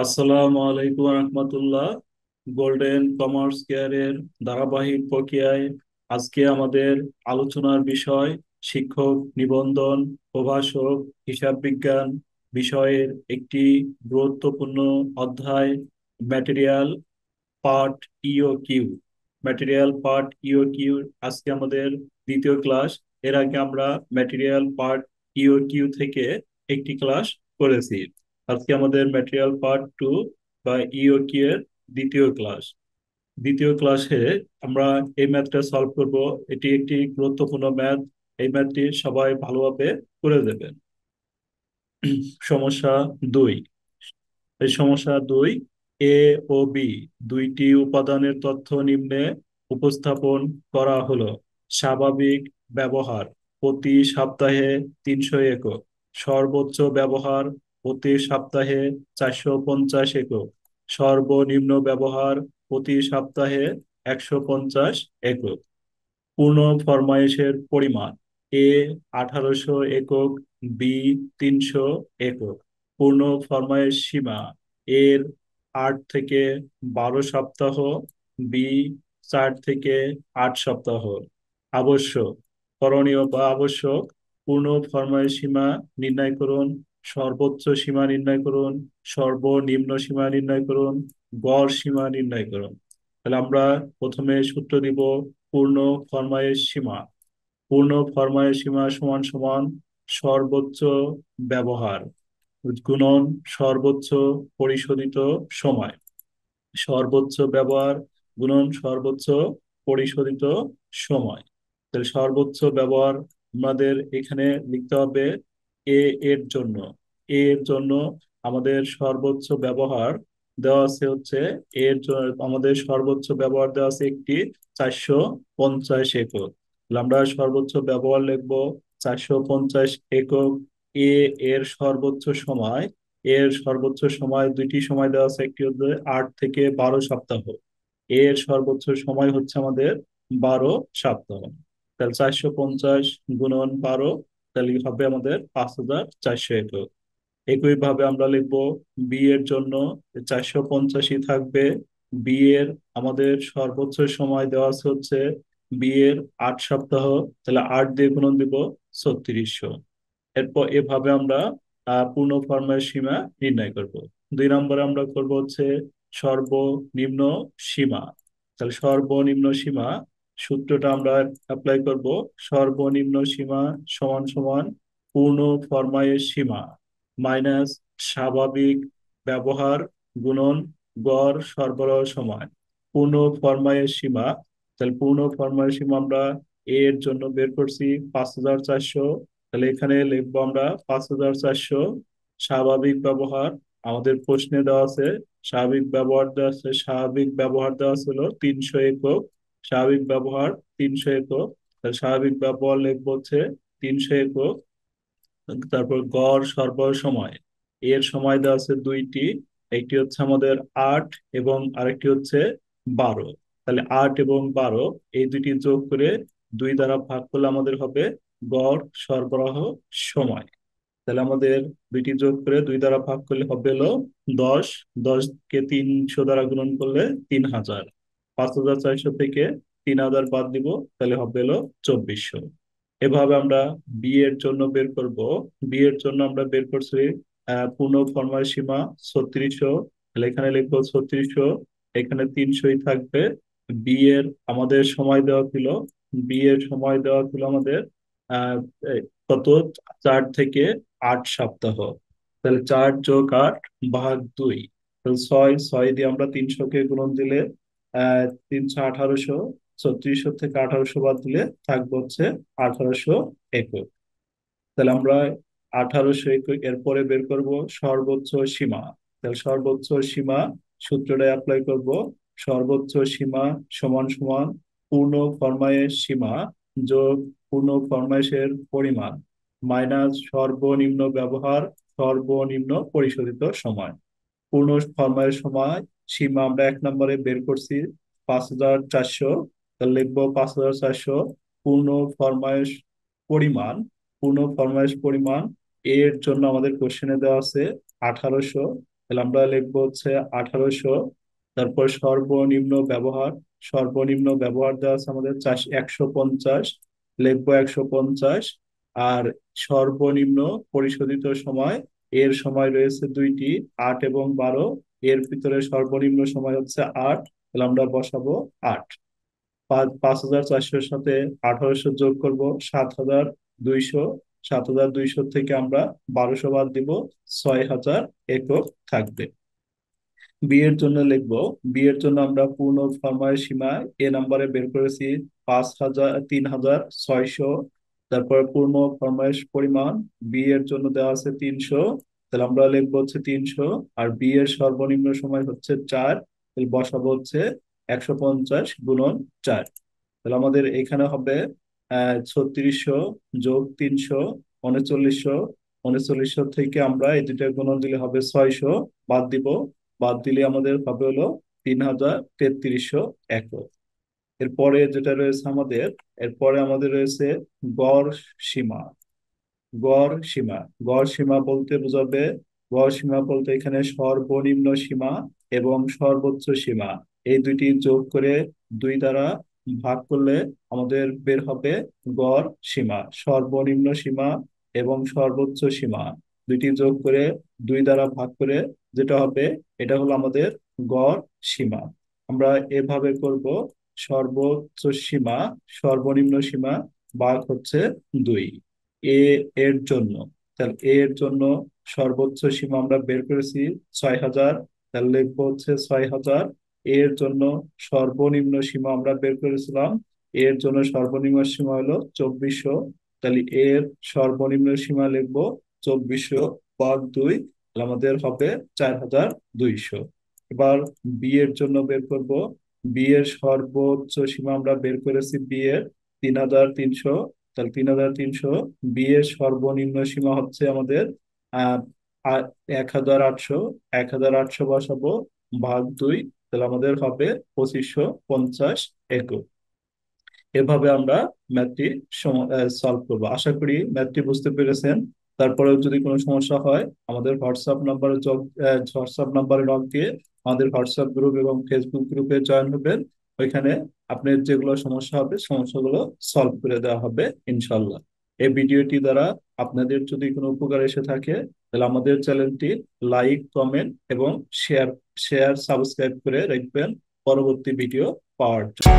আসসালামু আলাইকুম রহমতুল্লাহ। Golden commerce কেয়ারের ধারাবাহিক প্রক্রিয়ায় আজকে আমাদের আলোচনার বিষয় শিক্ষক নিবন্ধন, প্রভাষক, হিসাব বিজ্ঞান বিষয়ের একটি গুরুত্বপূর্ণ অধ্যায়, ম্যাটেরিয়াল পার্ট ইও কিউ। ম্যাটেরিয়াল পার্ট ইও কিউ আজকে আমাদের দ্বিতীয় ক্লাস। এর আগে আমরা ম্যাটেরিয়াল পার্ট ইও কিউ থেকে একটি ক্লাস করেছি। আজকে আমাদের ম্যাটেরিয়াল পার্ট টু বা ইও কিউ এর দ্বিতীয় ক্লাস। দ্বিতীয় ক্লাসে আমরা এই ম্যাথটা সলভ করব। এটি একটি গুরুত্বপূর্ণ ম্যাথ। এই ম্যাথটি সবাই ভালোভাবে করে দেবেন। সমস্যা 2। এই সমস্যা 2, এ ও বি দুইটি উপাদানের তথ্য নিম্নে উপস্থাপন করা হলো। স্বাভাবিক ব্যবহার প্রতি সপ্তাহে 300 একক, সর্বোচ্চ ব্যবহার প্রতি সপ্তাহে 450 একক, সর্বনিম্ন ব্যবহার প্রতি সপ্তাহে 150 একক। পূর্ণ ফরমায়েশের পরিমাণ: এ 1800 একক, বি 300 একক। পূর্ণ ফরমায়েশ সীমা: এর 8 থেকে 12 সপ্তাহ, বি 4 থেকে 8 সপ্তাহ। আবশ্যক করণীয় বা আবশ্যক: পূর্ণ ফরমায়েশ সীমা নির্ণয় করুন, সর্বোচ্চ সীমা নির্ণয় করুন, সর্বনিম্ন সীমা নির্ণয় করুন, গড় সীমা নির্ণয় করুন। তাহলে আমরা প্রথমে সূত্র দিব। পূর্ণ ফরমায়েশ সীমা: পূর্ণ ফরমায়েশ সীমা সমান সমান সর্বোচ্চ ব্যবহার গুণন সর্বোচ্চ পরিশোধিত সময়। সর্বোচ্চ ব্যবহার গুণন সর্বোচ্চ পরিশোধিত সময়। তাহলে সর্বোচ্চ ব্যবহার আমাদের এখানে লিখতে হবে এ এর জন্য। এ এর জন্য আমাদের সর্বোচ্চ ব্যবহার দেওয়া আছে হচ্ছে, এর জন্য আমাদের সর্বোচ্চ ব্যবহার দেওয়া আছে একটি 450 একক। তাহলে আমরা সর্বোচ্চ ব্যবহার লিখবো 450 একক। এ এর সর্বোচ্চ সময়, এর সর্বোচ্চ সময় দুইটি সময় দেওয়া আছে, একটি হচ্ছে 8 থেকে 12 সপ্তাহ। এর সর্বোচ্চ সময় হচ্ছে আমাদের 12 সপ্তাহ। তাহলে 450 গুণন 12, তাহলে হবে আমাদের 5400 একক। একইভাবে আমরা লিখবো বি এর জন্য। 450ই থাকবে। বি এর আমাদের সর্বোচ্চ সময় দেওয়া আছে হচ্ছে বি এর 8 সপ্তাহ। তাহলে 8 দিয়ে গুণন দিব 3600। এরপর এভাবে আমরা পূর্ণ ফরমায়ের সীমা নির্ণয় করব। 2 নম্বরে আমরা করব হচ্ছে সর্বনিম্ন সীমা। তাহলে সর্বনিম্ন সীমা সূত্রটা আমরা অ্যাপ্লাই করব। সর্বনিম্ন সীমা সমান সমান পূর্ণ ফরমায়ের সীমা মাইনাস স্বাভাবিক ব্যবহার গুণন গড় সরবরাহ সময়। পূর্ণ ফরমায়ের সীমা, তাহলে পূর্ণ ফরমায়ের সীমা আমরা এর জন্য বের করছি 5400। তাহলে এখানে লিখবো আমরা 5400। স্বাভাবিক ব্যবহার আমাদের প্রশ্নে দেওয়া আছে, স্বাভাবিক ব্যবহার দেওয়া আছে, স্বাভাবিক ব্যবহার দেওয়া ছিল 300 একক। স্বাভাবিক ব্যবহার 300 একক। তাহলে স্বাভাবিক ব্যবহার লিখবো হচ্ছে 300 একক। তারপর গড় সরবরাহ সময়, এর সময় দেওয়া আছে দুইটি, একটি হচ্ছে আমাদের 8 এবং আরেকটি হচ্ছে 12। তাহলে 8 এবং 12 এই দুটি যোগ করে 2 দ্বারা ভাগ করলে আমাদের হবে গড় সরবরাহ সময়। তাহলে আমাদের দুইটি যোগ করে 2 দ্বারা ভাগ করলে হবে হলো 10। 10 কে 300 দ্বারা গুণন করলে 3000। 5400 থেকে 3000 বাদ দিব, তাহলে হবে হলো 2400। এভাবে আমরা বি এর জন্য বের করব। বি এর জন্য আমরা বের করছি পূর্ণ ফরমায়েশ সীমা 3600। তাহলে এখানে লিখবো 3600, এখানে 300ই থাকবে। বি এর আমাদের সময় দেওয়া ছিল, বি এর সময় দেওয়া ছিল আমাদের আহ এই কত, 4 থেকে 8 সপ্তাহ। তাহলে 4+8 ভাগ 2, তাহলে 6। 6 দিয়ে আমরা 300-কে গুণন দিলে 300, 1800। 3600 থেকে 1800 বাদ দিলে থাকবে হচ্ছে 1800 একক। তাহলে আমরা 1800 একক এরপরে বের করব সর্বোচ্চ সীমা। তাহলে সর্বোচ্চ সীমা সূত্রটা অ্যাপ্লাই করব। সর্বোচ্চ সীমা সমান সমান পূর্ণ ফরমায়েশ সীমা যোগ পূর্ণ ফরমায়েশের পরিমাণ মাইনাস সর্বনিম্ন ব্যবহার সর্বনিম্ন পরিশোধিত সময়। পূর্ণ ফরমায়েশ সময় সীমা আমরা 1 নম্বরে বের করছি 5400। তাহলে লিখবো 5400। পূর্ণ ফরমায়েশ পরিমাণ, পূর্ণ ফরমায়েশ পরিমাণ এর জন্য আমাদের কোশ্চেনে দেওয়া আছে 1800। তাহলে আমরা লিখবো হচ্ছে 1800। তারপর সর্বনিম্ন ব্যবহার দেওয়া আছে আমাদের 150, লিখবো 150। আর সর্বনিম্ন পরিশোধিত সময়, এর সময় রয়েছে দুইটি, 8 এবং 12। এর ভিতরে সর্বনিম্ন সময় হচ্ছে 8, তাহলে আমরা বসাবো 8। 5400-র সাথে 1800 যোগ করব, 7200। 7200 থেকে আমরা 1200 বাদ দিব, 6000 একক থাকবে। বিয়ের জন্য লিখবো, বিয়ের জন্য আমরা পূর্ণ ফরমায়ের সীমা এ নাম্বারে বের করেছি 3600। তারপর পূর্ণ ফরমায়েশ পরিমাণ বিয়ের জন্য দেওয়া আছে 300, তাহলে আমরা লিখবো হচ্ছে 300। আর বিয়ের সর্বনিম্ন সময় হচ্ছে 4, তাহলে বসাবো হচ্ছে 150 × 4। তাহলে আমাদের এখানে হবে 3600 যোগ 300, 3900। 3900 থেকে আমরা এই দুইটা গুণন দিলে হবে 600, বাদ দিব। বাদ দিলে আমাদের হবে হলো 3300 একক। এরপরে আমাদের রয়েছে গড় সীমা। গড় সীমা বলতে বোঝাবে, গড় সীমা বলতে এখানে সর্বনিম্ন সীমা এবং সর্বোচ্চ সীমা এই দুইটি যোগ করে 2 দ্বারা ভাগ করলে আমাদের বের হবে গড় সীমা। সর্বনিম্ন সীমা এবং সর্বোচ্চ সীমা দুইটি যোগ করে 2 দ্বারা ভাগ করে যেটা হবে, এটা হলো আমাদের গড় সীমা। আমরা এভাবে করব, সর্বোচ্চ সীমা সর্বনিম্ন সীমা ভাগ হচ্ছে 2। এ এর জন্য, তাহলে এর জন্য সর্বোচ্চ সীমা আমরা বের করেছি 6000, তাহলে লিখবো হচ্ছে 6000। এর জন্য সর্বনিম্ন সীমা আমরা বের করেছিলাম, এর জন্য সর্বনিম্ন সীমা হলো 2400, তাহলে এর সর্বনিম্ন সীমা লিখবো 2400 ভাগ 2, তাহলে আমাদের হবে 4200। এবার বি এর জন্য বের করব, বি এর সর্বোচ্চ সীমা আমরা বের করেছি বি এর 3300, তাহলে 3300। বি এর সর্বনিম্ন সীমা হচ্ছে আমাদের আহ 1800। 1800 বসাবো ভাগ 2, তাহলে আমাদের হবে 2550 একক। এভাবে আমরা ম্যাথটি সলভ করবো। আশা করি ম্যাথটি বুঝতে পেরেছেন। তারপরেও যদি কোনো সমস্যা হয় আমাদের হোয়াটসঅ্যাপ নাম্বারে নক দিয়ে আমাদের হোয়াটসঅ্যাপ গ্রুপ এবং ফেসবুক গ্রুপে জয়েন হবেন। ওইখানে আপনার যেগুলো সমস্যা হবে সমস্যাগুলো সলভ করে দেওয়া হবে ইনশাল্লাহ। এই ভিডিওটি দ্বারা আপনাদের যদি কোনো উপকার এসে থাকে তাহলে আমাদের চ্যানেলটি লাইক, কমেন্ট এবং শেয়ার সাবস্ক্রাইব করে রাখবেন পরবর্তী ভিডিও পাওয়ার জন্য।